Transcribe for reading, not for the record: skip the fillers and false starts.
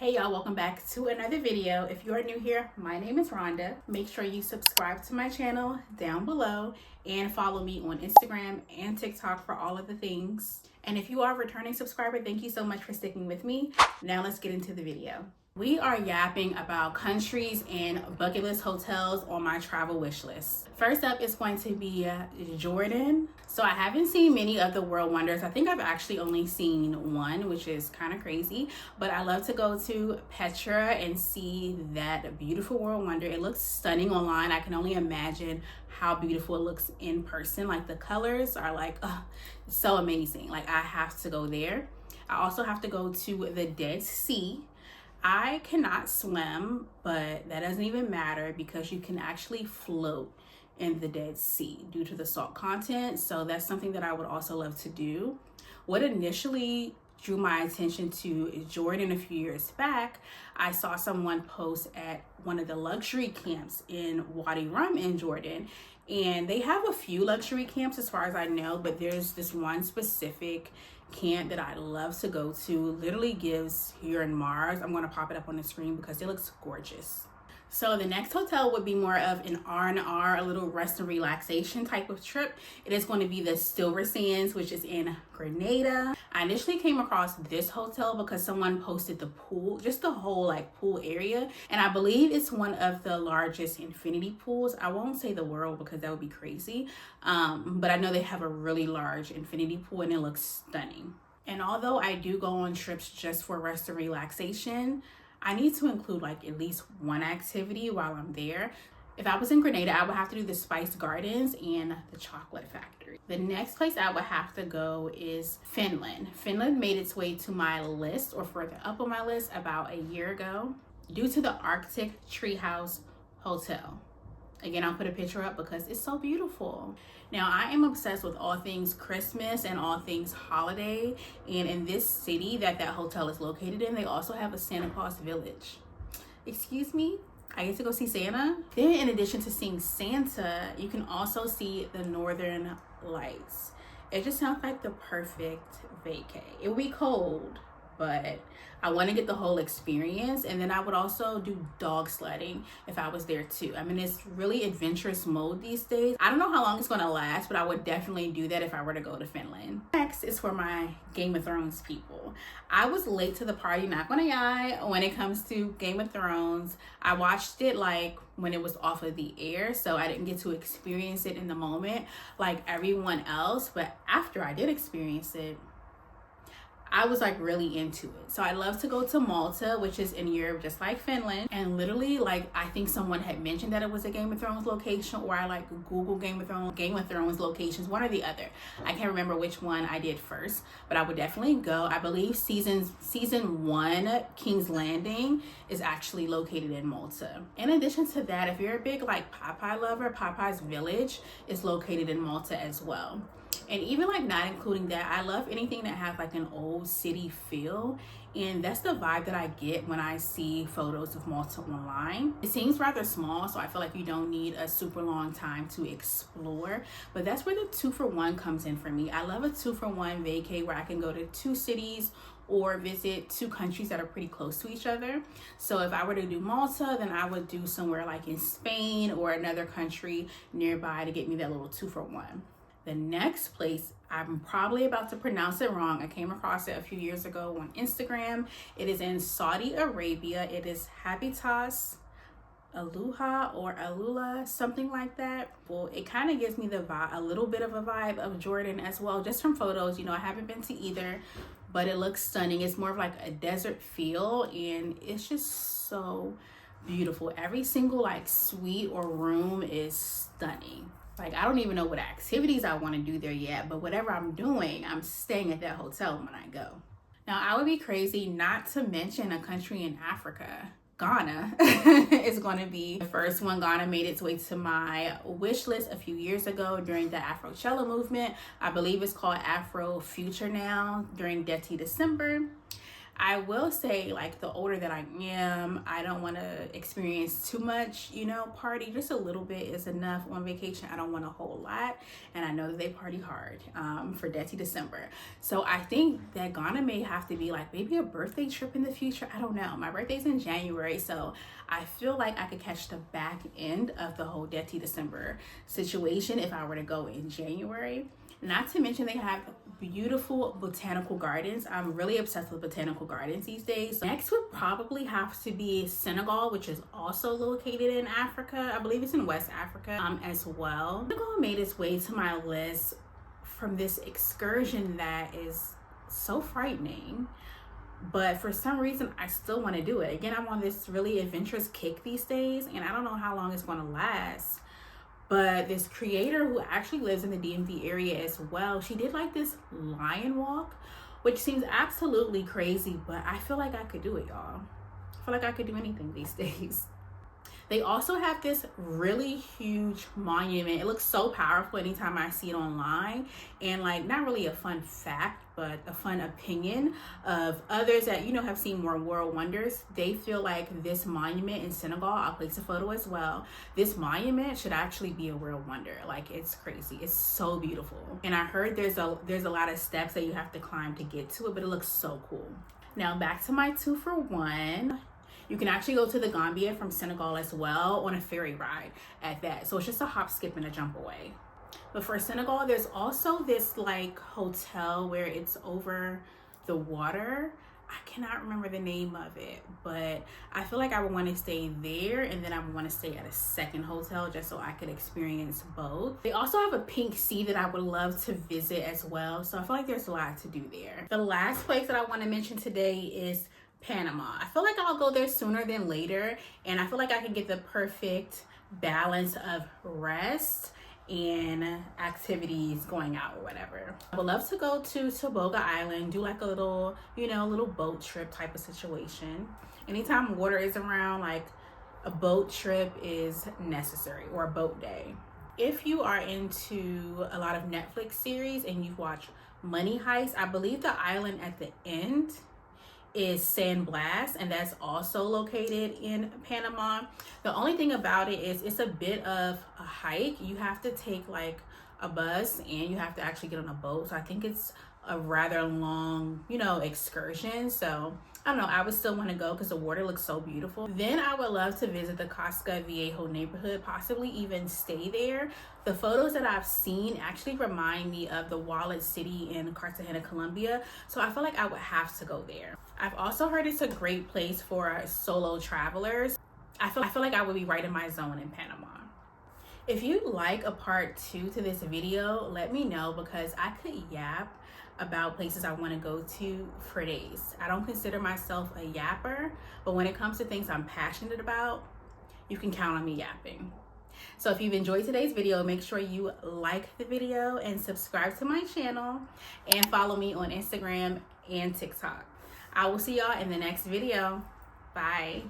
Hey y'all, welcome back to another video. If you are new here, my name is Rhonda. Make sure you subscribe to my channel down below and follow me on Instagram and TikTok for all of the things. And if you are a returning subscriber, thank you so much for sticking with me. Now let's get into the video. We are yapping about countries and bucket list hotels on my travel wish list. First up is going to be Jordan. So I haven't seen many of the world wonders. I think I've actually only seen one, which is kind of crazy, but I love to go to Petra and see that beautiful world wonder. It looks stunning online. I can only imagine how beautiful it looks in person. Like the colors are like, so amazing. Like I have to go there. I also have to go to the Dead Sea. I cannot swim, but that doesn't even matter because you can actually float in the Dead Sea due to the salt content. So that's something that I would also love to do. What initially drew my attention to Jordan a few years back, I saw someone post at one of the luxury camps in Wadi Rum in Jordan. And they have a few luxury camps as far as I know, but there's this one specific camp that I love to go to. Literally gives here in Mars. I'm going to pop it up on the screen because it looks gorgeous. So the next hotel would be more of an R&R, a little rest and relaxation type of trip. It is going to be the Silver Sands, which is in Grenada. I initially came across this hotel because someone posted the pool, just the whole like pool area. And I believe it's one of the largest infinity pools. I won't say the world because that would be crazy. But I know they have a really large infinity pool and it looks stunning. And although I do go on trips just for rest and relaxation, I need to include like at least one activity while I'm there. If I was in Grenada, I would have to do the Spice Gardens and the Chocolate Factory. The next place I would have to go is Finland. Finland made its way to my list or further up on my list about a year ago due to the Arctic Treehouse Hotel. Again, I'll put a picture up because it's so beautiful. Now, I am obsessed with all things Christmas and all things holiday. And in this city that hotel is located in, they also have a Santa Claus village. Excuse me? I get to go see Santa. Then in addition to seeing Santa, you can also see the Northern Lights. It just sounds like the perfect vacay. It will be cold, but I want to get the whole experience. And then I would also do dog sledding if I was there too. I mean, it's really adventurous mode these days. I don't know how long it's going to last, but I would definitely do that if I were to go to Finland. Next is for my Game of Thrones people. I was late to the party, not gonna lie, when it comes to Game of Thrones. I watched it like when it was off of the air, so I didn't get to experience it in the moment like everyone else. But after I did experience it, I was like really into it. So I love to go to Malta, which is in Europe, just like Finland. And literally, like, I think someone had mentioned that it was a Game of Thrones location, or I like Google Game of Thrones locations, one or the other. I can't remember which one I did first, but I would definitely go. I believe season 1, King's Landing, is actually located in Malta. In addition to that, if you're a big like Popeye lover, Popeye's Village is located in Malta as well. And even like not including that, I love anything that has like an old city feel. And that's the vibe that I get when I see photos of Malta online. It seems rather small, so I feel like you don't need a super long time to explore. But that's where the 2-for-1 comes in for me. I love a 2-for-1 vacay where I can go to 2 cities or visit 2 countries that are pretty close to each other. So if I were to do Malta, then I would do somewhere like in Spain or another country nearby to get me that little 2-for-1. The next place, I'm probably about to pronounce it wrong. I came across it a few years ago on Instagram. It is in Saudi Arabia. It is Habitas Aluha or Alula, something like that. Well, it kind of gives me the vibe, a little bit of a vibe of Jordan as well, just from photos. You know, I haven't been to either, but it looks stunning. It's more of like a desert feel, and it's just so beautiful. Every single like suite or room is stunning. Like, I don't even know what activities I want to do there yet, but whatever I'm doing, I'm staying at that hotel when I go. Now, I would be crazy not to mention a country in Africa. Ghana is going to be the first one. Ghana made its way to my wish list a few years ago during the Afrochella movement. I believe it's called Afro Future now during Dirty December. I will say, like, the older that I am, I don't want to experience too much, you know, party. Just a little bit is enough on vacation. I don't want a whole lot. And I know that they party hard for Dirty December. So I think that Ghana may have to be like maybe a birthday trip in the future. I don't know. My birthday's in January, so I feel like I could catch the back end of the whole Dirty December situation if I were to go in January. Not to mention they have beautiful botanical gardens. I'm really obsessed with botanical gardens these days. Next would probably have to be Senegal, which is also located in Africa. I believe it's in West Africa as well. Senegal made its way to my list from this excursion that is so frightening. But for some reason, I still want to do it. Again, I'm on this really adventurous kick these days, and I don't know how long it's going to last. But this creator who actually lives in the DMV area as well, she did like this lion walk, which seems absolutely crazy, but I feel like I could do it, y'all. I feel like I could do anything these days. They also have this really huge monument. It looks so powerful anytime I see it online. And like, not really a fun fact, but a fun opinion of others that, you know, have seen more world wonders. They feel like this monument in Senegal, I'll place a photo as well, this monument should actually be a real wonder. Like, it's crazy. It's so beautiful. And I heard there's a lot of steps that you have to climb to get to it, but it looks so cool. Now back to my 2 for 1. You can actually go to the Gambia from Senegal as well on a ferry ride at that. So it's just a hop, skip, and a jump away. But for Senegal, there's also this like hotel where it's over the water. I cannot remember the name of it, but I feel like I would want to stay there, and then I would want to stay at a second hotel just so I could experience both. They also have a pink sea that I would love to visit as well. So I feel like there's a lot to do there. The last place that I want to mention today is Panama. I feel like I'll go there sooner than later, and I feel like I can get the perfect balance of rest and activities going out or whatever. I would love to go to Tobago Island, do like a little, you know, little boat trip type of situation. Anytime water is around, like a boat trip is necessary, or a boat day. If you are into a lot of Netflix series and you've watched Money Heist, I believe the island at the end is San Blas, and that's also located in Panama. The only thing about it is it's a bit of a hike. You have to take like a bus, and you have to actually get on a boat. So I think it's a rather long, you know, excursion. So I don't know, I would still want to go because the water looks so beautiful. Then I would love to visit the Casca Viejo neighborhood, possibly even stay there. The photos that I've seen actually remind me of the Wallet City in Cartagena, Colombia. So I feel like I would have to go there. I've also heard it's a great place for solo travelers. I feel like I would be right in my zone in Panama. If you'd like a part 2 to this video, let me know, because I could yap about places I want to go to for days. I don't consider myself a yapper, but when it comes to things I'm passionate about, you can count on me yapping. So if you've enjoyed today's video, make sure you like the video and subscribe to my channel, and follow me on Instagram and TikTok. I will see y'all in the next video. Bye.